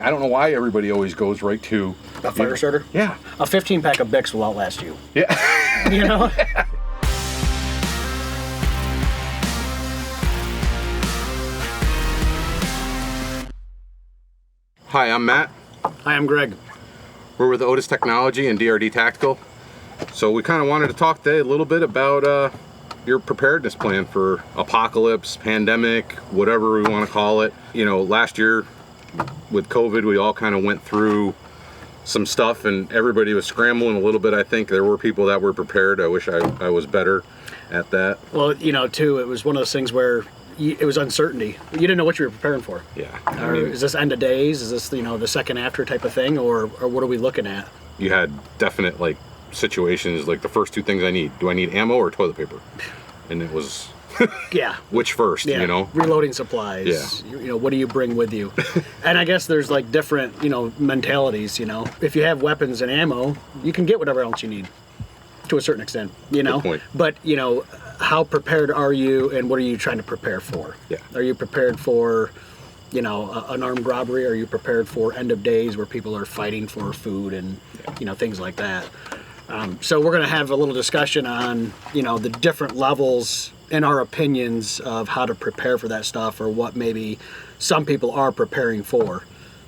I don't know why everybody always goes right to a fire starter. Yeah, a 15-pack of Bics will outlast you. Yeah, you know. Hi, I'm Matt. Hi, I'm Greg. We're with Otis Technology and DRD Tactical. So we kind of wanted to talk today a little bit about your preparedness plan for apocalypse, pandemic, whatever we want to call it. You know, last year with COVID, we all kind of went through some stuff and everybody was scrambling a little bit. I think there were people that were prepared. I wish I was better at that. Well, you know, too, it was one of those things where it was uncertainty. You didn't know what you were preparing for. Yeah. Or is this end of days? Is this, you know, the second after type of thing? Or what are we looking at? You had definite, like, situations, like the first two things I need. Do I need ammo or toilet paper? And it was... yeah. Which first, yeah. You know? Reloading supplies. Yeah. You know, what do you bring with you? And I guess there's, like, different, you know, mentalities, you know? If you have weapons and ammo, you can get whatever else you need. To a certain extent, you know? Good point. But, you know, how prepared are you and what are you trying to prepare for? Yeah. Are you prepared for, you know, an armed robbery? Are you prepared for end of days where people are fighting for food and, you know, things like that? So we're going to have a little discussion on, you know, the different levels in our opinions of how to prepare for that stuff or what maybe some people are preparing for.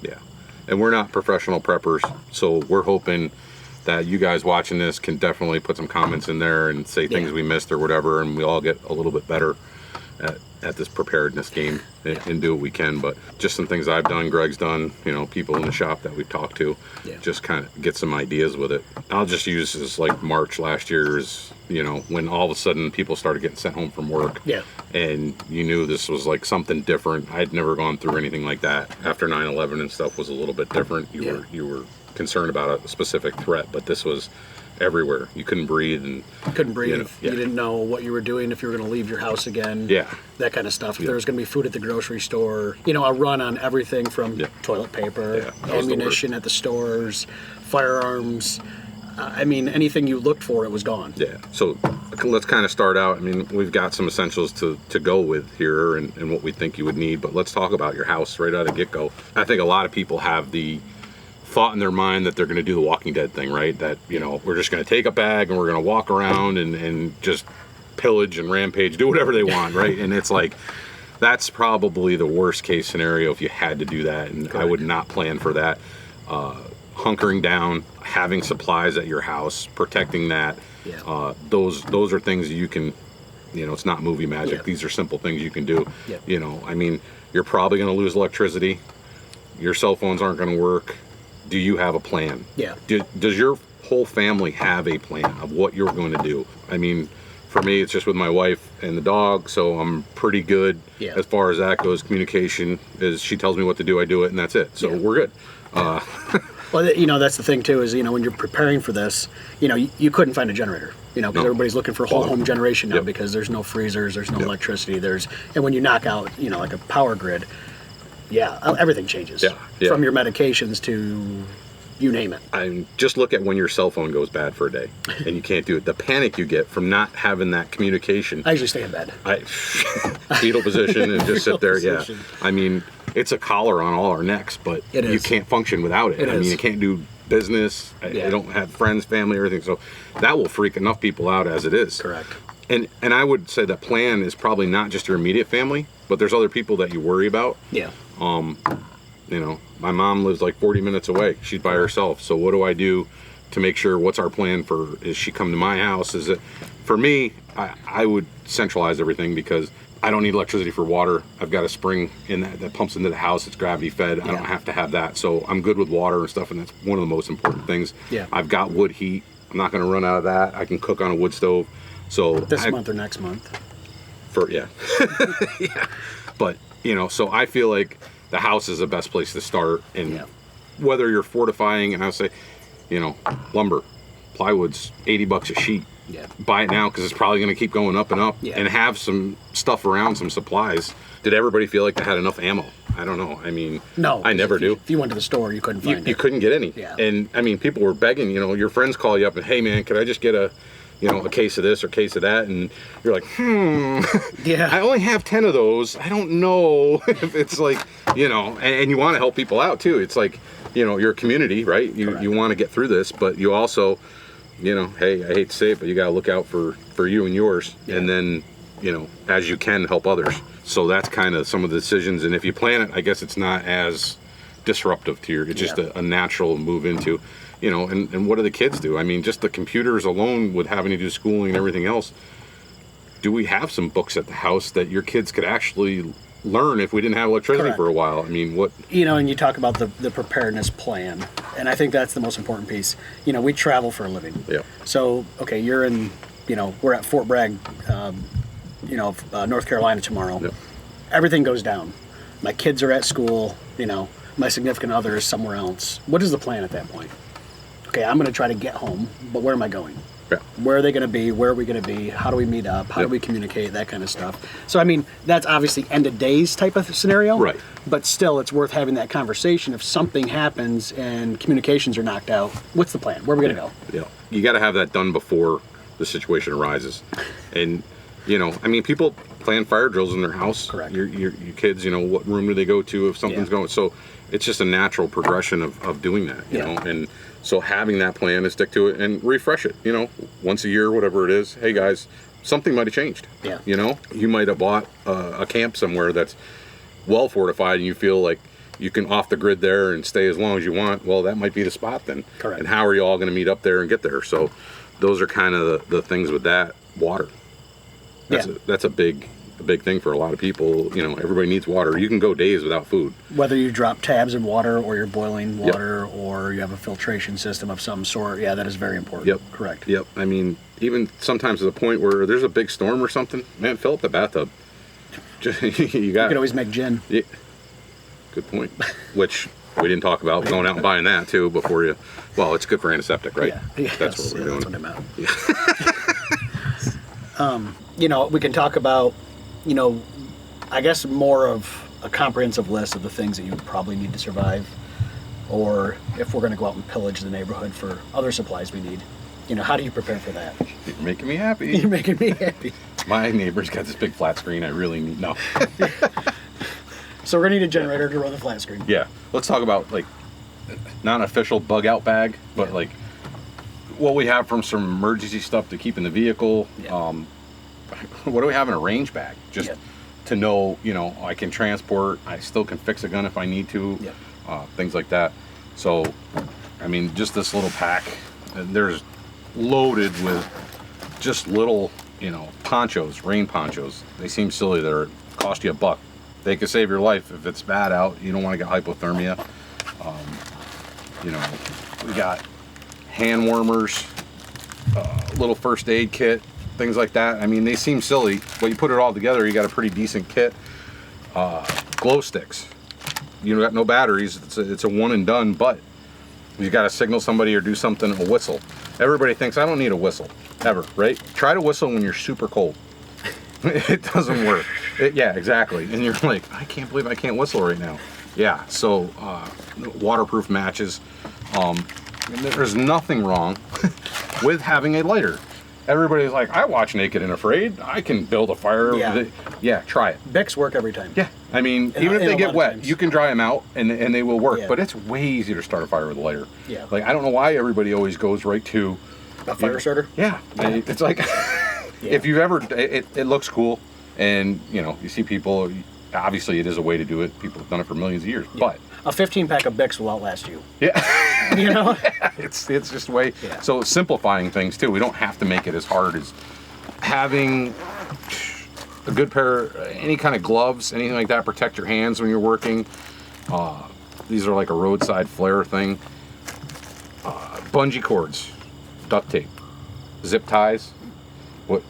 Yeah. And we're not professional preppers, so we're hoping that you guys watching this can definitely put some comments in there and say things we missed or whatever, and we all get a little bit better at this preparedness game and do what we can. But just some things I've done, Greg's done, you know, people in the shop that we've talked to, just kind of get some ideas with it. I'll just use this like March last year is, you know, when all of a sudden people started getting sent home from work. Yeah. And you knew this was like something different. I'd never gone through anything like that. After 9/11 and stuff was a little bit different. You were concerned about a specific threat, but this was everywhere. You couldn't breathe and you know, you didn't know what you were doing, if you were going to leave your house again, that kind of stuff. If there was going to be food at the grocery store, you know, a run on everything from toilet paper, ammunition at the stores, firearms. I mean, anything you looked for, it was gone. Yeah. So let's kind of start out. I mean, we've got some essentials to go with here and what we think you would need, but let's talk about your house right out of the get-go. I think a lot of people have the thought in their mind that they're going to do the Walking Dead thing, right? That, you know, we're just going to take a bag and we're going to walk around and just pillage and rampage, do whatever they want, right? And it's like, that's probably the worst case scenario if you had to do that, and I would not plan for that. Hunkering down, having supplies at your house, protecting that, those are things that you can, you know, it's not movie magic. These are simple things you can do. You know, I mean, you're probably going to lose electricity. Your cell phones aren't going to work. Do you have a plan? Yeah. Does your whole family have a plan of what you're going to do? I mean, for me, it's just with my wife and the dog, so I'm pretty good as far as that goes. Communication is, she tells me what to do, I do it, and that's it. So we're good. Well, you know, that's the thing too, is, you know, when you're preparing for this, you know, you couldn't find a generator, you know, because everybody's looking for whole home generation now because there's no freezers, there's no electricity, and when you knock out, you know, like a power grid, everything changes. From your medications to you name it. I just look at when your cell phone goes bad for a day and you can't do it. The panic you get from not having that communication. I usually stay in bed. Fetal position and just sit there. Yeah. I mean, it's a collar on all our necks, but you can't function without it. I mean, you can't do business. I don't have friends, family, everything. So that will freak enough people out as it is. Correct. And I would say that plan is probably not just your immediate family, but there's other people that you worry about. Yeah. You know, my mom lives like 40 minutes away. She's by herself. So what do I do to make sure, what's our plan for, is she come to my house? Is it, for me, I would centralize everything because I don't need electricity for water. I've got a spring in that pumps into the house. It's gravity fed. I don't have to have that. So I'm good with water and stuff. And that's one of the most important things. Yeah. I've got wood heat. I'm not going to run out of that. I can cook on a wood stove. So this month or next month. Yeah. But, you know, so I feel like the house is the best place to start. And whether you're fortifying, and I'll say, you know, lumber, plywood's $80 a sheet. Buy it now because it's probably going to keep going up and up. And have some stuff around, some supplies. Did everybody feel like they had enough ammo? I don't know. I mean, no, I never do. If you went to the store, you couldn't find it. You couldn't get any. And I mean, people were begging, you know, your friends call you up and, hey man, could I just get a a case of this or case of that, and you're like, Yeah. I only have 10 of those. I don't know if it's like, and you want to help people out too. It's like, you're a community, right? You want to get through this, but you also, hey, I hate to say it, but you got to look out for you and yours. Yeah. And then, as you can, help others. So that's kind of some of the decisions. And if you plan it, I guess it's not as disruptive to it's just a natural move into, and what do the kids do? I mean, just the computers alone with having to do schooling and everything else. Do we have some books at the house that your kids could actually learn if we didn't have electricity for a while? I mean, what? And you talk about the preparedness plan, and I think that's the most important piece. We travel for a living. Yeah. So, okay, you're in, we're at Fort Bragg, North Carolina tomorrow. Yep. Everything goes down. My kids are at school, my significant other is somewhere else. What is the plan at that point? Okay, I'm going to try to get home, but where am I going? Yeah. Where are they going to be? Where are we going to be? How do we meet up? How do we communicate? That kind of stuff. So, I mean, that's obviously end of days type of scenario. Right. But still, it's worth having that conversation. If something happens and communications are knocked out, what's the plan? Where are we going to go? Yeah. You got to have that done before the situation arises. And, people plan fire drills in their house. Correct. Your kids, what room do they go to if something's going? So it's just a natural progression of doing that, you know? And so having that plan and stick to it and refresh it, once a year, whatever it is. Hey guys, something might have changed. Yeah. You might have bought a camp somewhere that's well fortified and you feel like you can off the grid there and stay as long as you want. Well, that might be the spot then. Correct. And how are you all going to meet up there and get there? So those are kind of the things with that. Water. That's a big thing for a lot of people. Everybody needs water. You can go days without food. Whether you drop tabs in water or you're boiling water or you have a filtration system of some sort, that is very important. Yep. Correct. Yep. I mean, even sometimes to the point where there's a big storm or something, man, fill up the bathtub. You could always make gin. Yeah. Good point. Which we didn't talk about going out and buying that too before you. Well, it's good for antiseptic, right? Yeah. That's what we're doing. That's what I meant. We can talk about, I guess more of a comprehensive list of the things that you probably need to survive, or if we're going to go out and pillage the neighborhood for other supplies we need. How do you prepare for that? You're making me happy. You're making me happy. My neighbor's got this big flat screen. I really need So we're going to need a generator to run the flat screen. Yeah. Let's talk about not an official bug out bag, but what we have from some emergency stuff to keep in the vehicle. Yeah. What do we have in a range bag? Just to know, I can transport, I still can fix a gun if I need to, things like that. So, I mean, just this little pack, there's loaded with just little, ponchos, rain ponchos. They seem silly. They're cost you $1. They could save your life if it's bad out. You don't want to get hypothermia. We got hand warmers, little first aid kit, things like that. I mean, they seem silly, but you put it all together, you got a pretty decent kit. Glow sticks. You got no batteries. It's a one and done, but you got to signal somebody or do something, a whistle. Everybody thinks, I don't need a whistle, ever, right? Try to whistle when you're super cold. It doesn't work. Yeah, exactly. And you're like, I can't believe I can't whistle right now. Yeah, so waterproof matches. There's nothing wrong with having a lighter. Everybody's like, I watch Naked and Afraid. I can build a fire. Yeah, try it. Bics work every time. Yeah, I mean, even if they get wet, you can dry them out and they will work. But it's way easier to start a fire with a lighter. Yeah. I don't know why everybody always goes right to a fire starter. Yeah, it's like if you've ever, it looks cool, and you see people. Obviously, it is a way to do it. People have done it for millions of years, but a 15-pack of Bics will outlast you. Yeah. It's just way. Yeah. So simplifying things too. We don't have to make it as hard as having a good pair, any kind of gloves, anything like that. Protect your hands when you're working. These are like a roadside flare thing. Bungee cords, duct tape, zip ties. What?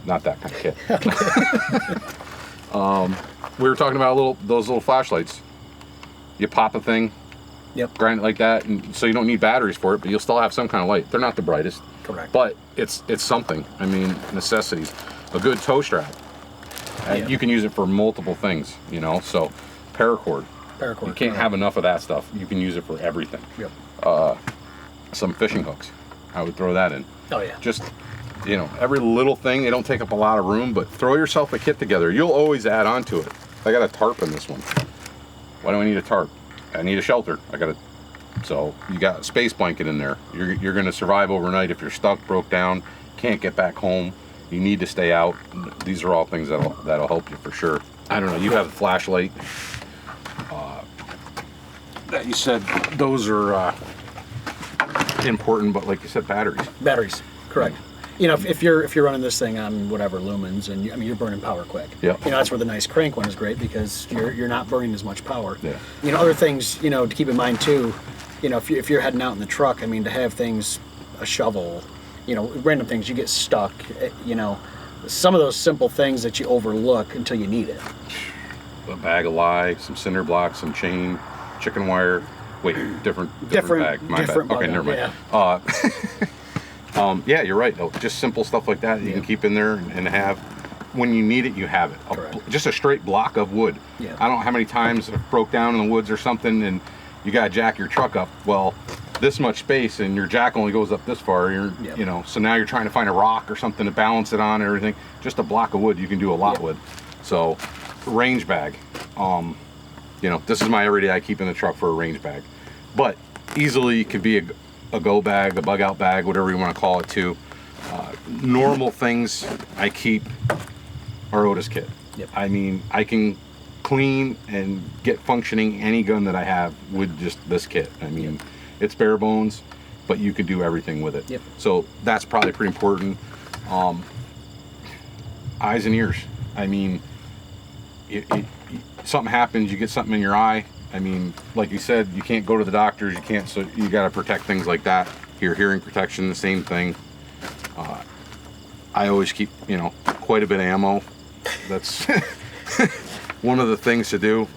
Not that kind of kit. We were talking about those little flashlights. You pop a thing, grind it like that, and so you don't need batteries for it, but you'll still have some kind of light. They're not the brightest, correct, but it's something. I mean, necessities. A good toe strap. You can use it for multiple things, So, paracord. You can't have enough of that stuff. You can use it for everything. Yep. Some fishing hooks. I would throw that in. Oh yeah. Just you know, every little thing, they don't take up a lot of room, but throw yourself a kit together. You'll always add on to it. I got a tarp in this one. Why do I need a tarp? I need a shelter. So you got a space blanket in there. You're going to survive overnight if you're stuck, broke down, can't get back home. You need to stay out. These are all things that'll help you for sure. I don't know. You have a flashlight. That you said those are important, but like you said, batteries. Correct. You know, if you're running this thing on whatever lumens, and you're burning power quick. Yeah. You know, that's where the nice crank one is great, because you're not burning as much power. Yeah. You know, other things, you know, to keep in mind too. You know, if you're heading out in the truck, I mean, to have things, a shovel, you know, random things, you get stuck. You know, some of those simple things that you overlook until you need it. A bag of lye, some cinder blocks, some chain, chicken wire. Wait, different bag. My different bag. Okay, never mind. Yeah. Yeah, you're right. Though. Just simple stuff like that you can keep in there and have. When you need it, you have it. Just a straight block of wood. Yeah. I don't know how many times it broke down in the woods or something, and you got to jack your truck up. Well, this much space, and your jack only goes up this far. You know, so now you're trying to find a rock or something to balance it on and everything. Just a block of wood, you can do a lot with. So, range bag. You know, this is my everyday. I keep in the truck for a range bag, but easily could be a go bag, a bug out bag, whatever you want to call it too. Normal things I keep are Otis kit. Yep. I mean, I can clean and get functioning any gun that I have with just this kit. I mean, it's bare bones, but you can do everything with it. Yep. So that's probably pretty important. Eyes and ears. I mean, something happens, you get something in your eye. I mean, like you said, you can't go to the doctors, you can't, so you got to protect things like that. Your hearing protection, the same thing. I always keep, you know, quite a bit of ammo. That's one of the things to do.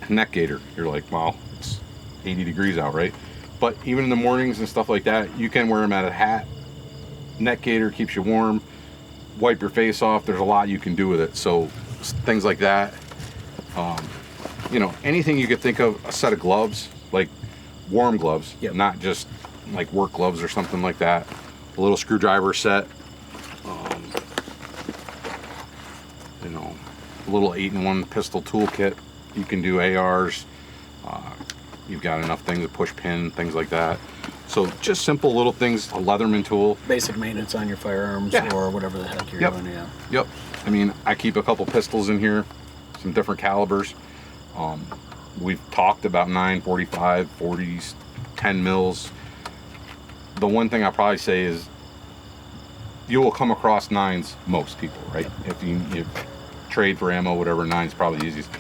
Neck gaiter. You're like, well, it's 80 degrees out, right? But even in the mornings and stuff like that, you can wear them at a hat. Neck gaiter keeps you warm. Wipe your face off. There's a lot you can do with it. So things like that. You know, anything you could think of. A set of gloves, like warm gloves, not just like work gloves or something like that. A little screwdriver set. You know, a little 8-in-1 pistol toolkit. You can do ARs. You've got enough things to push pin, things like that. So just simple little things. A Leatherman tool. Basic maintenance on your firearms or whatever the heck you're doing. Yeah. Yep. I mean, I keep a couple pistols in here, some different calibers. We've talked about 9.45, 40s, 10 mils. The one thing I'll probably say is you will come across 9s, most people, right? If you trade for ammo, whatever, 9's probably the easiest.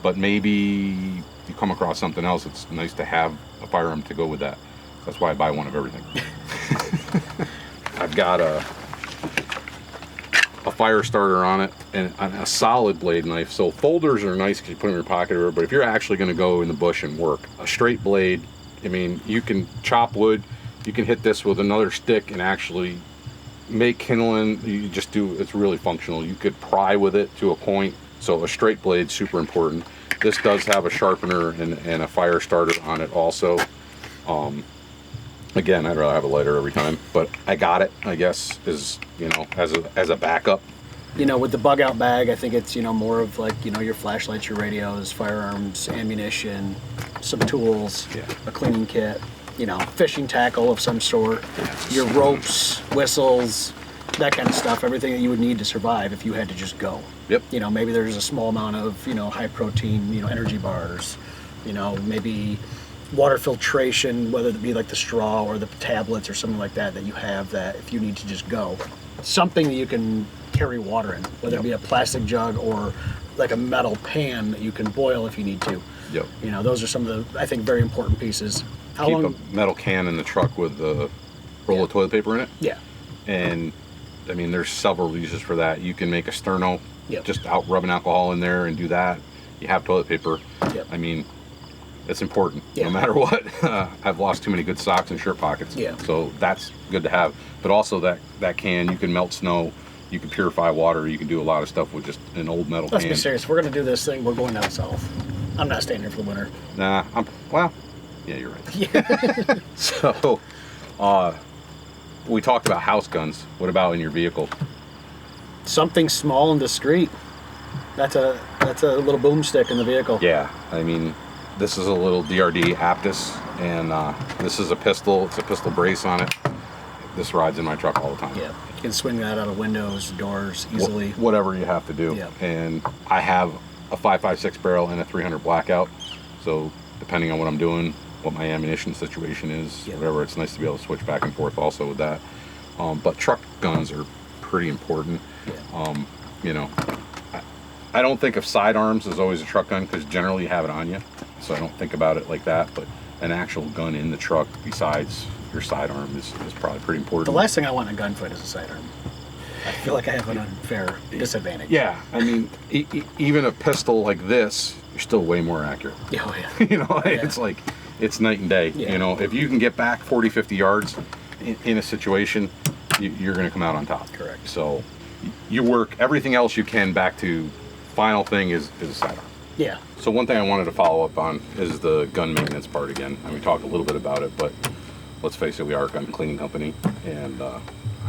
But maybe you come across something else, it's nice to have a firearm to go with that. That's why I buy one of everything. I've got a fire starter on it and a solid blade knife. So folders are nice because you put them in your pocket or whatever, but if you're actually going to go in the bush and work, a straight blade, I mean, you can chop wood, you can hit this with another stick and actually make kindling. You just do, it's really functional. You could pry with it to a point. So a straight blade, super important. This does have a sharpener and a fire starter on it also. Again, I'd rather have a lighter every time, but I got it, I guess, is, you know, as a backup. You know, with the bug out bag, I think it's, you know, more of like, you know, your flashlights, your radios, firearms, ammunition, some tools, a cleaning kit, you know, fishing tackle of some sort, your ropes, whistles, that kind of stuff, everything that you would need to survive if you had to just go. Yep. You know, maybe there's a small amount of, you know, high protein, you know, energy bars, you know, maybe water filtration, whether it be like the straw or the tablets or something like that, that you have that if you need to just go. Something that you can carry water in, whether it be a plastic jug or like a metal pan that you can boil if you need to. Yep. You know, those are some of the, I think, very important pieces. Keep a metal can in the truck with a roll of toilet paper in it. Yeah. And I mean, there's several uses for that. You can make a sterno, just out rubbing alcohol in there and do that. You have toilet paper. Yep. I mean, it's important no matter what. I've lost too many good socks and shirt pockets. Yeah. So that's good to have. But also that can, you can melt snow, you can purify water, you can do a lot of stuff with just an old metal can. Let's be serious. If we're going to do this thing, we're going down south. I'm not staying here for the winter. Nah, well, yeah, you're right. Yeah. So, we talked about house guns. What about in your vehicle? Something small and discreet. That's a little boomstick in the vehicle. Yeah, I mean, this is a little DRD Aptus, and this is a pistol. It's a pistol brace on it. This rides in my truck all the time. Yeah, you can swing that out of windows, doors easily. Whatever you have to do. Yeah. And I have a 5.56 barrel and a 300 blackout. So depending on what I'm doing, what my ammunition situation is, whatever, it's nice to be able to switch back and forth also with that. But truck guns are pretty important. Yeah. You know, I don't think of sidearms as always a truck gun because generally you have it on you. So I don't think about it like that. But an actual gun in the truck besides your sidearm is probably pretty important. The last thing I want in a gunfight is a sidearm. I feel like I have an unfair disadvantage. Yeah, I mean, even a pistol like this, you're still way more accurate. Oh, yeah. You know, it's like, it's night and day. Yeah. You know, if you can get back 40, 50 yards in a situation, you're going to come out on top. Correct. So you work everything else you can back to final thing is a sidearm. Yeah. So one thing I wanted to follow up on is the gun maintenance part again. And we talked a little bit about it, but let's face it, we are a gun cleaning company, and I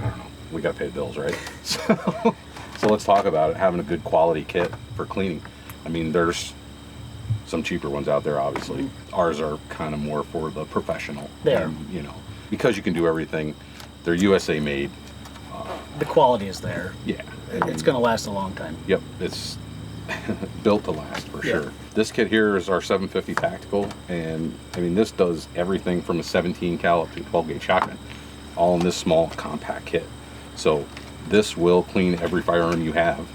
don't know, we got to pay the bills, right? So let's talk about it, having a good quality kit for cleaning. I mean, there's some cheaper ones out there, obviously. Ours are kind of more for the professional. There. You know, because you can do everything. They're USA made. The quality is there. Yeah. It's going to last a long time. Yep, it's built to last for Yeah. sure. This kit here is our 750 tactical, and I mean this does everything from a 17 cal up to a 12 gauge shotgun, all in this small compact kit. So this will clean every firearm you have.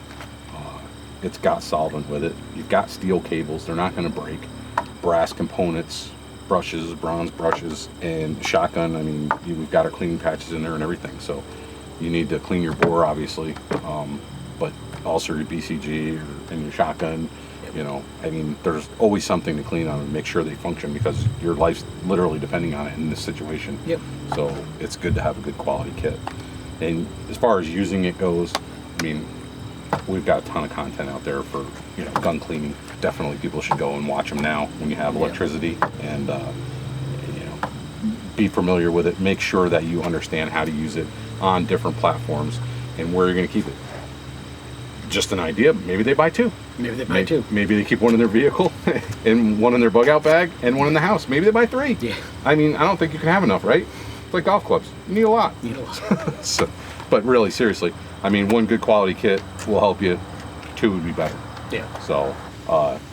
It's got solvent with it. You've got steel cables; they're not going to break. Brass components, brushes, bronze brushes, and shotgun. I mean, we've got our cleaning patches in there and everything. So you need to clean your bore, obviously, but also your BCG and your shotgun. You know, I mean, there's always something to clean on and make sure they function because your life's literally depending on it in this situation. Yep. So it's good to have a good quality kit. And as far as using it goes, I mean, we've got a ton of content out there for, you know, gun cleaning. Definitely people should go and watch them now when you have electricity and, you know, be familiar with it. Make sure that you understand how to use it on different platforms and where you're going to keep it. Just an idea, maybe they buy two. Maybe they buy two. Maybe they keep one in their vehicle and one in their bug out bag and one in the house. Maybe they buy three. Yeah. I mean, I don't think you can have enough, right? It's like golf clubs. You need a lot. You know. So, but really, seriously, I mean, one good quality kit will help you. Two would be better. Yeah. So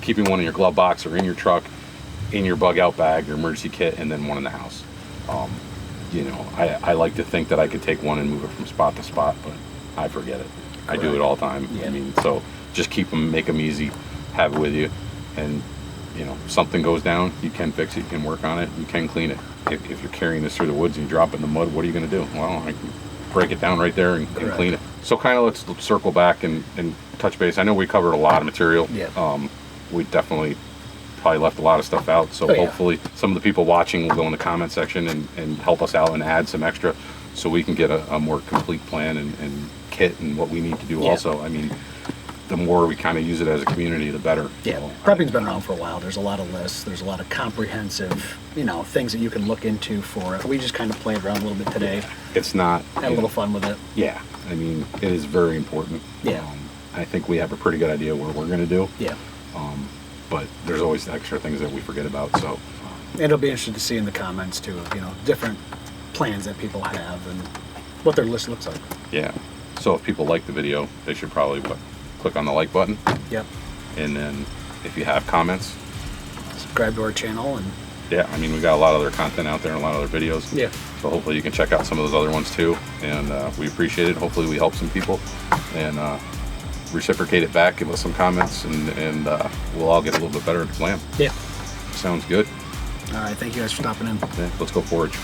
keeping one in your glove box or in your truck, in your bug out bag, your emergency kit, and then one in the house. You know, I like to think that I could take one and move it from spot to spot, but I forget it. I do it all the time. Yeah. I mean, so just keep them, make them easy, have it with you, and you know, something goes down, you can fix it, you can work on it, you can clean it. If you're carrying this through the woods and you drop it in the mud, what are you going to do? Well, I can break it down right there and clean it. So kind of let's circle back and touch base. I know we covered a lot of material. Yeah. We definitely probably left a lot of stuff out. So hopefully some of the people watching will go in the comment section and help us out and add some extra so we can get a more complete plan and kit and what we need to do also. I mean, the more we kind of use it as a community, the better. Yeah, so, prepping's been around for a while. There's a lot of lists. There's a lot of comprehensive, you know, things that you can look into for it. We just kind of played around a little bit today. It's not... Had a little fun with it. Yeah, I mean, it is very important. Yeah. I think we have a pretty good idea what we're going to do. Yeah. But there's always extra things that we forget about, so... It'll be interesting to see in the comments, too, you know, different plans that people have and what their list looks like. Yeah. So if people like the video, they should probably click on the like button. Yep. And then if you have comments, subscribe to our channel. And yeah, I mean, we got a lot of other content out there and a lot of other videos. Yeah. So hopefully you can check out some of those other ones too. And we appreciate it. Hopefully we help some people and reciprocate it back, give us some comments, and we'll all get a little bit better at the plan. Yeah. Sounds good. All right. Thank you guys for stopping in. Yeah, let's go forage.